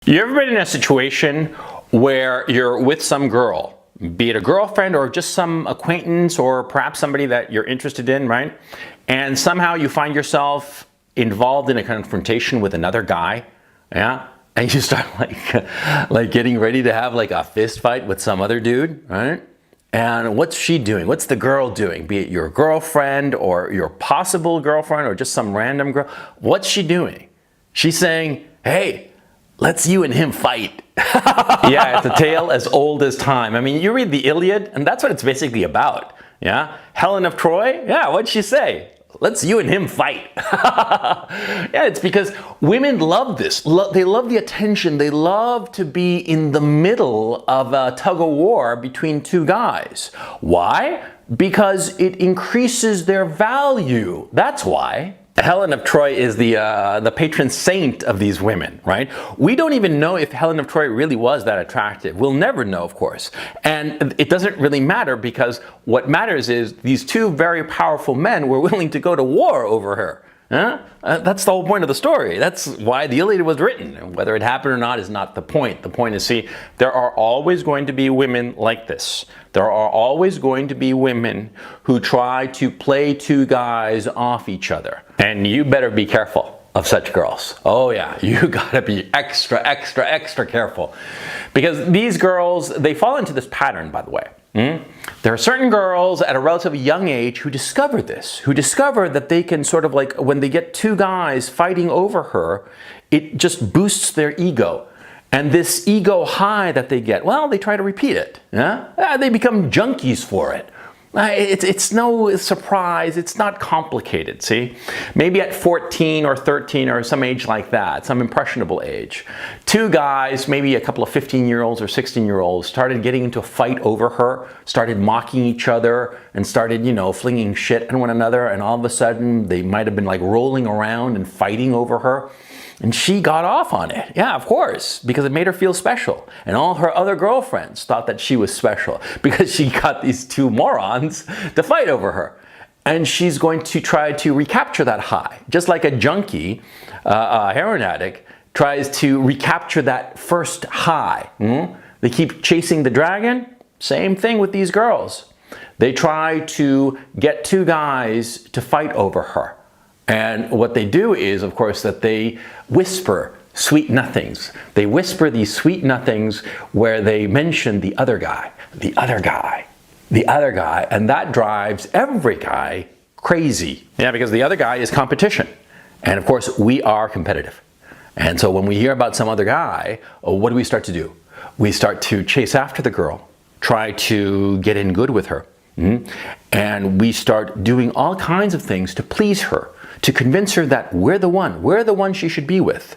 You ever been in a situation where you're with some girl, be it a girlfriend or just some acquaintance or perhaps somebody that you're interested in, right? And somehow you find yourself involved in a confrontation with another guy, yeah? And you start like getting ready to have like a fist fight with some other dude, right? And what's she doing? What's the girl doing? Be it your girlfriend or your possible girlfriend or just some random girl. What's she doing? She's saying, hey, let's you and him fight. Yeah, it's a tale as old as time. I mean, you read the Iliad, and that's what it's basically about. Yeah, Helen of Troy. Yeah, what'd she say? Let's you and him fight. Yeah, it's because women love this. They love the attention. They love to be in the middle of a tug of war between two guys. Why? Because it increases their value. That's why. Helen of Troy is the patron saint of these women, right? We don't even know if Helen of Troy really was that attractive. We'll never know, of course. And it doesn't really matter because what matters is these two very powerful men were willing to go to war over her. Huh? That's the whole point of the story. That's why the Iliad was written. Whether it happened or not is not the point. The point is, see, there are always going to be women like this. There are always going to be women who try to play two guys off each other. And you better be careful of such girls. Oh yeah, you gotta be extra careful. Because these girls, they fall into this pattern, by the way. There are certain girls at a relatively young age who discover this, who discover that they can sort of like, when they get two guys fighting over her, it just boosts their ego. And this ego high that they get, well, they try to repeat it. Yeah? They become junkies for it. It's no surprise. It's not complicated, see? Maybe at 14 or 13 or some age like that, some impressionable age, two guys, maybe a couple of 15-year-olds or 16-year-olds, started getting into a fight over her, started mocking each other, and started, you know, flinging shit at one another, and all of a sudden, they might have been like rolling around and fighting over her. And she got off on it. Yeah, of course, because it made her feel special. And all her other girlfriends thought that she was special because she got these two morons to fight over her. And she's going to try to recapture that high. Just like a junkie, a heroin addict, tries to recapture that first high. They keep chasing the dragon. Same thing with these girls. They try to get two guys to fight over her. And what they do is, of course, that they whisper sweet nothings. They whisper these sweet nothings where they mention the other guy, the other guy, the other guy, and that drives every guy crazy. Yeah, because the other guy is competition. And of course, we are competitive. And so when we hear about some other guy, what do we start to do? We start to chase after the girl, try to get in good with her. And we start doing all kinds of things to please her, to convince her that we're the one she should be with.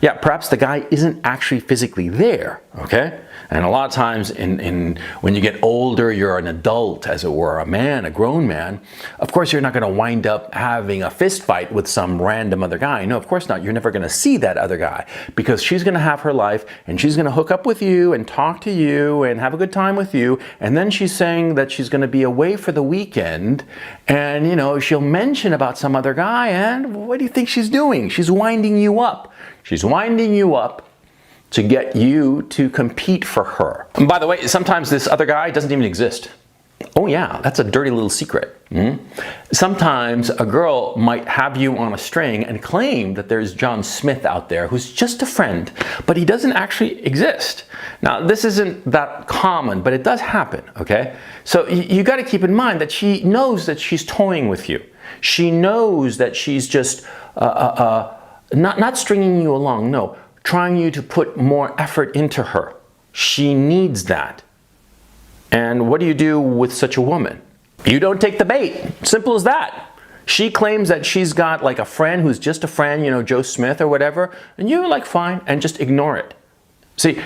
Yeah, perhaps the guy isn't actually physically there, okay? And a lot of times when you get older, you're an adult, as it were, a man, a grown man. Of course, you're not going to wind up having a fist fight with some random other guy. No, of course not. You're never going to see that other guy because she's going to have her life and she's going to hook up with you and talk to you and have a good time with you. And then she's saying that she's going to be away for the weekend and, you know, she'll mention about some other guy and what do you think she's doing? She's winding you up. She's winding you up to get you to compete for her. And by the way, sometimes this other guy doesn't even exist. Oh yeah, that's a dirty little secret. Sometimes a girl might have you on a string and claim that there's John Smith out there who's just a friend, but he doesn't actually exist. Now, this isn't that common, but it does happen, okay? So you got to keep in mind that she knows that she's toying with you. She knows that she's just not stringing you along, no, trying you to put more effort into her. She needs that. And what do you do with such a woman? You don't take the bait. Simple as that. She claims that she's got like a friend who's just a friend, you know, Joe Smith or whatever, and you're like, fine, and just ignore it. See,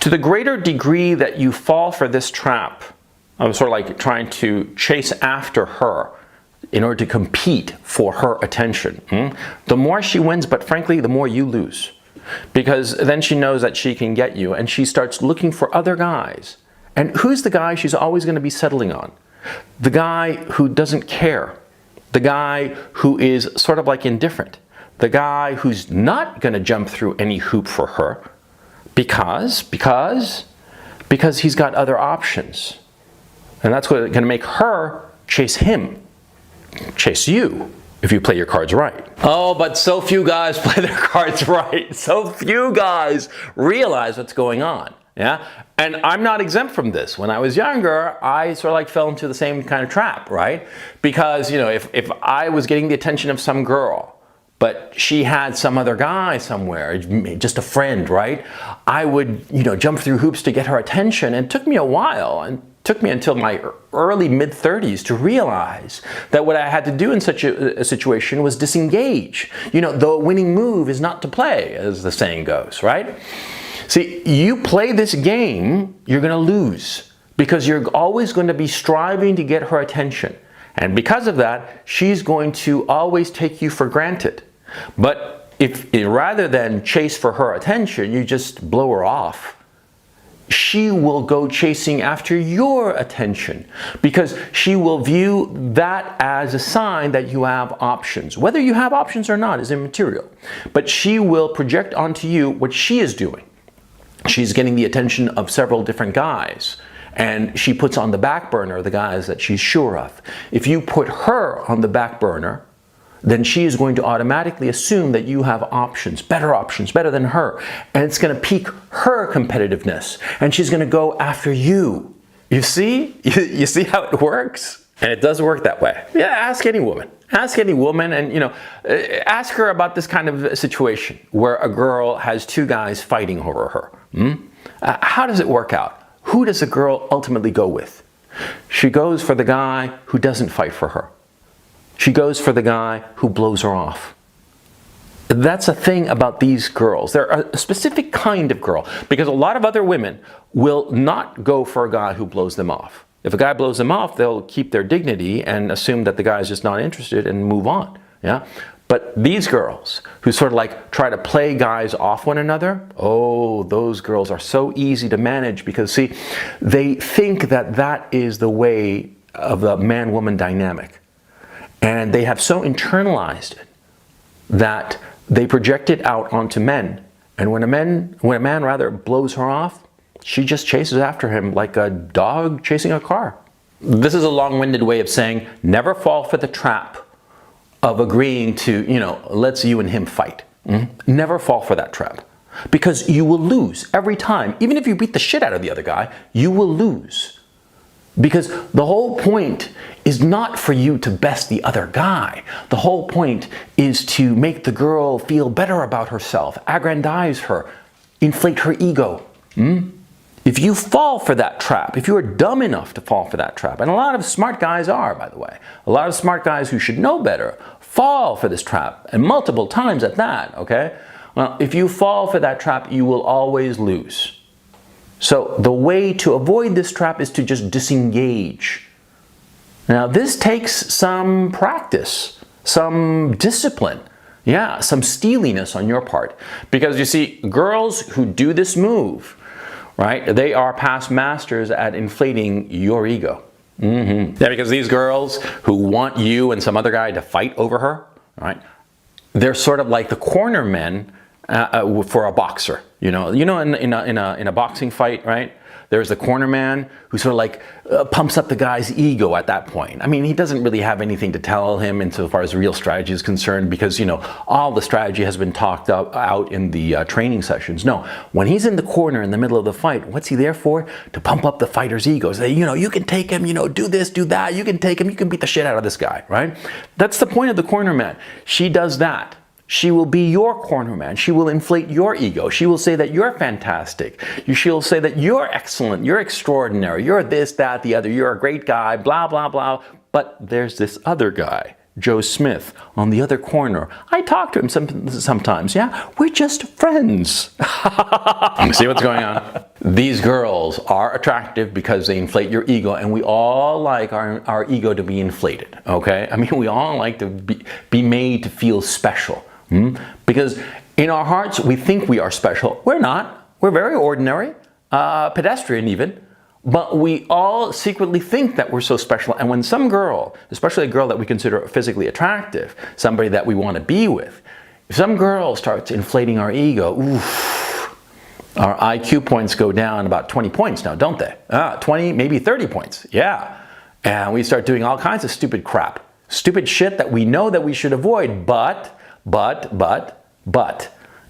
to the greater degree that you fall for this trap of sort of like trying to chase after her, in order to compete for her attention. The more she wins, but frankly, the more you lose. Because then she knows that she can get you, and she starts looking for other guys. And who's the guy she's always going to be settling on? The guy who doesn't care. The guy who is sort of like indifferent. The guy who's not going to jump through any hoop for her. Because he's got other options. And that's what's going to make her chase him, chase you, if you play your cards right. Oh, but so few guys play their cards right. So few guys realize what's going on. Yeah, and I'm not exempt from this. When I was younger, I sort of like fell into the same kind of trap, right? Because, you know, if I was getting the attention of some girl, but she had some other guy somewhere, just a friend, right? I would, you know, jump through hoops to get her attention. And it took me a while, and took me until my early mid-30s to realize that what I had to do in such a situation was disengage. You know, the winning move is not to play, as the saying goes, right? See, you play this game, you're going to lose, because you're always going to be striving to get her attention. And because of that, she's going to always take you for granted. But if rather than chase for her attention, you just blow her off, she will go chasing after your attention, because she will view that as a sign that you have options. Whether you have options or not is immaterial. But she will project onto you what she is doing. She's getting the attention of several different guys, and she puts on the back burner the guys that she's sure of. If you put her on the back burner, then she is going to automatically assume that you have options, better than her. And it's going to pique her competitiveness, and she's going to go after you. You see? You see how it works? And it does work that way. Yeah, ask any woman. Ask any woman, and, you know, ask her about this kind of situation where a girl has two guys fighting over her. How does it work out? Who does a girl ultimately go with? She goes for the guy who doesn't fight for her. She goes for the guy who blows her off. That's a thing about these girls. They're a specific kind of girl, because a lot of other women will not go for a guy who blows them off. If a guy blows them off, they'll keep their dignity and assume that the guy is just not interested and move on. Yeah. But these girls who sort of like try to play guys off one another, oh, those girls are so easy to manage, because, see, they think that that is the way of the man-woman dynamic. And they have so internalized it that they project it out onto men. And when a man blows her off, she just chases after him like a dog chasing a car. This is a long-winded way of saying never fall for the trap of agreeing to, you know, let's you and him fight. Never fall for that trap, because you will lose every time. Even if you beat the shit out of the other guy, you will lose. Because the whole point is not for you to best the other guy. The whole point is to make the girl feel better about herself, aggrandize her, inflate her ego. If you fall for that trap, if you are dumb enough to fall for that trap, and a lot of smart guys are, by the way, a lot of smart guys who should know better fall for this trap, and multiple times at that, okay? Well, if you fall for that trap, you will always lose. So the way to avoid this trap is to just disengage. Now, this takes some practice, some discipline, yeah, some steeliness on your part. Because you see, girls who do this move, right, they are past masters at inflating your ego. Yeah, because these girls who want you and some other guy to fight over her, right, they're sort of like the corner men for a boxer. You know, in a boxing fight, right? There's the corner man who sort of like pumps up the guy's ego at that point. I mean, he doesn't really have anything to tell him insofar as real strategy is concerned, because, you know, all the strategy has been talked out in the training sessions. No, when he's in the corner in the middle of the fight, what's he there for? To pump up the fighter's ego. Say, you know, you can take him, you know, do this, do that, you can take him, you can beat the shit out of this guy, right? That's the point of the corner man. She does that. She will be your corner man. She will inflate your ego. She will say that you're fantastic. She'll say that you're excellent, you're extraordinary, you're this, that, the other, you're a great guy, blah, blah, blah. But there's this other guy, Joe Smith, on the other corner. I talk to him sometimes, yeah? We're just friends. You see what's going on? These girls are attractive because they inflate your ego, and we all like our ego to be inflated, okay? I mean, we all like to be made to feel special. Because in our hearts, we think we are special. We're not. We're very ordinary, pedestrian even. But we all secretly think that we're so special. And when some girl, especially a girl that we consider physically attractive, somebody that we want to be with, if some girl starts inflating our ego, oof, Our IQ points go down about 20 points now, don't they? 20, maybe 30 points, yeah. And we start doing all kinds of stupid crap. Stupid shit that we know that we should avoid, but,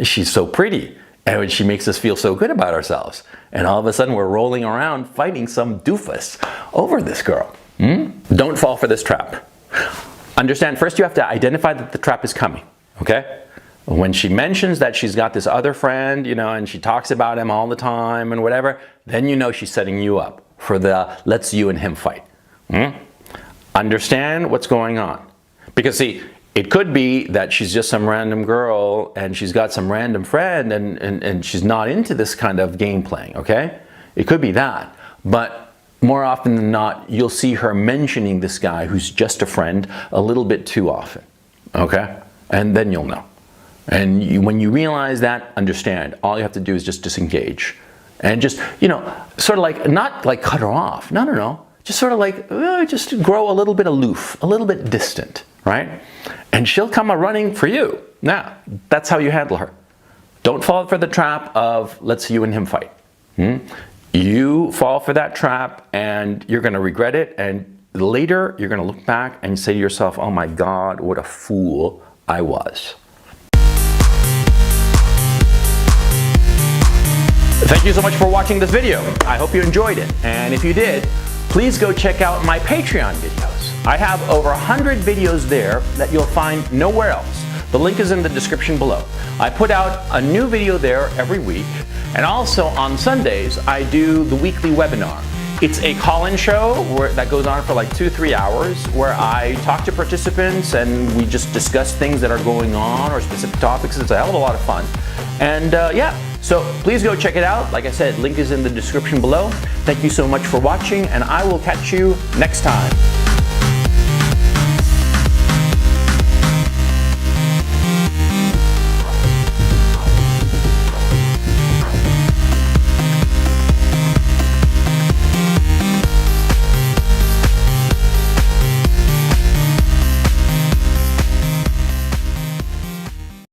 she's so pretty. And she makes us feel so good about ourselves. And all of a sudden we're rolling around fighting some doofus over this girl. Don't fall for this trap. Understand, first you have to identify that the trap is coming, okay? When she mentions that she's got this other friend, you know, and she talks about him all the time and whatever, then you know she's setting you up for the let's you and him fight. Understand what's going on. Because see, it could be that she's just some random girl and she's got some random friend and she's not into this kind of game playing, okay? It could be that. But more often than not, you'll see her mentioning this guy who's just a friend a little bit too often, okay? And then you'll know. And when you realize that, understand, all you have to do is just disengage. And just, you know, sort of like, not like cut her off, no. Just sort of like, just grow a little bit aloof, a little bit distant, right? And she'll come a-running for you. Now, that's how you handle her. Don't fall for the trap of, let's you and him fight. You fall for that trap and you're gonna regret it, and later you're gonna look back and say to yourself, oh my God, what a fool I was. Thank you so much for watching this video. I hope you enjoyed it. And if you did, please go check out my Patreon videos. I have over 100 videos there that you'll find nowhere else. The link is in the description below. I put out a new video there every week. And also on Sundays, I do the weekly webinar. It's a call-in show that goes on for like 2-3 hours where I talk to participants and we just discuss things that are going on or specific topics. It's a hell of a lot of fun. And yeah, so please go check it out. Like I said, link is in the description below. Thank you so much for watching, and I will catch you next time.